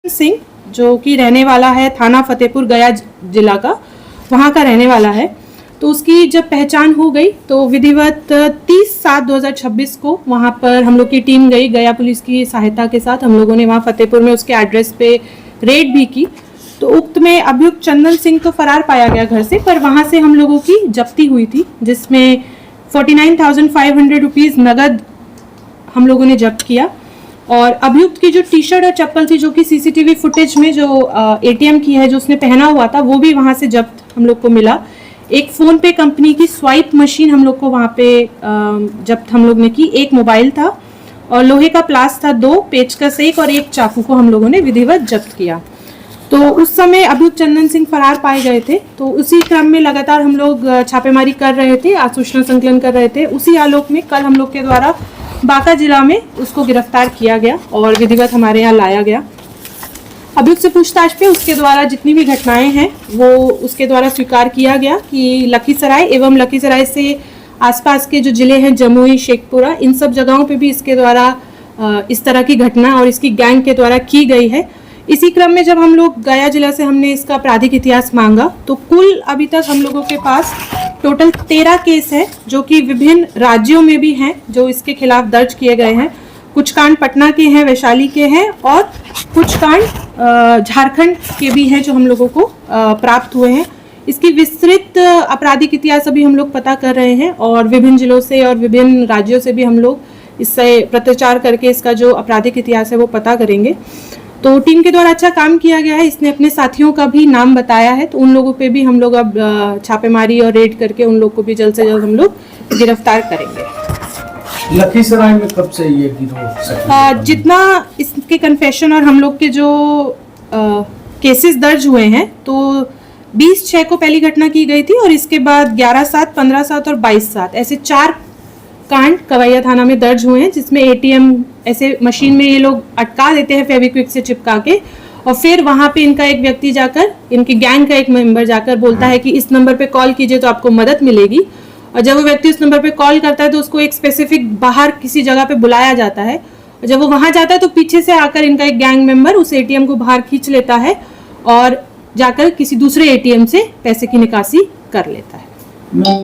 सिंह जो कि रहने वाला है थाना फतेहपुर गया जिला का, वहाँ का रहने वाला है। तो उसकी जब पहचान हो गई तो विधिवत 30/7/2026 को वहाँ पर हम लोग की टीम गई, गया पुलिस की सहायता के साथ हम लोगों ने वहाँ फतेहपुर में उसके एड्रेस पे रेड भी की। तो उक्त में अभियुक्त चंदन सिंह तो फरार पाया गया घर से, पर वहाँ से हम लोगों की जब्ती हुई थी जिसमें 49,500 रुपीज़ नगद हम लोगों ने जब्त किया। और अभियुक्त की जो टी शर्ट और चप्पल थी जो कि सीसीटीवी फुटेज में जो एटीएम की है जो उसने पहना हुआ था वो भी वहाँ से जब्त हम लोग को मिला। एक फ़ोन पे कंपनी की स्वाइप मशीन हम लोग को वहाँ पे जब्त हम लोग ने की। एक मोबाइल था और लोहे का प्लास था 2, पेचकस 1 और एक चाकू को हम लोगों ने विधिवत जब्त किया। तो उस समय अभियुक्त चंदन सिंह फरार पाए गए थे। तो उसी क्रम में लगातार हम लोग छापेमारी कर रहे थे, सूचना संकलन कर रहे थे। उसी आलोक में कल हम लोग के द्वारा बांका जिला में उसको गिरफ्तार किया गया और विधिवत हमारे यहाँ लाया गया। अभियुक्त से पूछताछ पे उसके द्वारा जितनी भी घटनाएं हैं वो उसके द्वारा स्वीकार किया गया कि लखीसराय एवं लखीसराय से आसपास के जो जिले हैं जमुई, शेखपुरा, इन सब जगहों पे भी इसके द्वारा इस तरह की घटना और इसकी गैंग के द्वारा की गई है। इसी क्रम में जब हम लोग गया जिला से हमने इसका आपराधिक इतिहास मांगा तो कुल अभी तक हम लोगों के पास टोटल 13 केस है जो कि विभिन्न राज्यों में भी हैं जो इसके खिलाफ दर्ज किए गए हैं। कुछ कांड पटना के हैं, वैशाली के हैं और कुछ कांड झारखंड के भी हैं जो हम लोगों को प्राप्त हुए हैं। इसकी विस्तृत आपराधिक इतिहास अभी हम लोग पता कर रहे हैं और विभिन्न जिलों से और विभिन्न राज्यों से भी हम लोग इससे पत्रचार करके इसका जो आपराधिक इतिहास है वो पता करेंगे। तो टीम के द्वारा अच्छा काम किया गया है। इसने अपने साथियों का भी नाम बताया है तो उन लोगों पे भी हम लोग अब छापेमारी और रेड करके उन लोग को भी जल्द से जल्द हम लोग गिरफ्तार करेंगे। लखीसराय में कब से ये गिरोह जितना इसके कन्फेशन और हम लोग के जो केसेस दर्ज हुए हैं तो 20/6 को पहली घटना की गई थी और इसके बाद 11/7, 15/7 और 22/7 ऐसे 4 कांड कवैया थाना में दर्ज हुए हैं जिसमें एटीएम ऐसे मशीन में ये लोग अटका देते हैं फेविक्विक से चिपका के और फिर वहां पे इनका एक व्यक्ति जाकर, इनकी गैंग का एक मेंबर जाकर बोलता है कि इस नंबर पे कॉल कीजिए तो आपको मदद मिलेगी। और जब वो व्यक्ति उस नंबर पे कॉल करता है तो उसको एक स्पेसिफिक बाहर किसी जगह पे बुलाया जाता है और जब वो वहां जाता है तो पीछे से आकर इनका एक गैंग मेंबर उस एटीएम को बाहर खींच लेता है और जाकर किसी दूसरे एटीएम से पैसे की निकासी कर लेता है।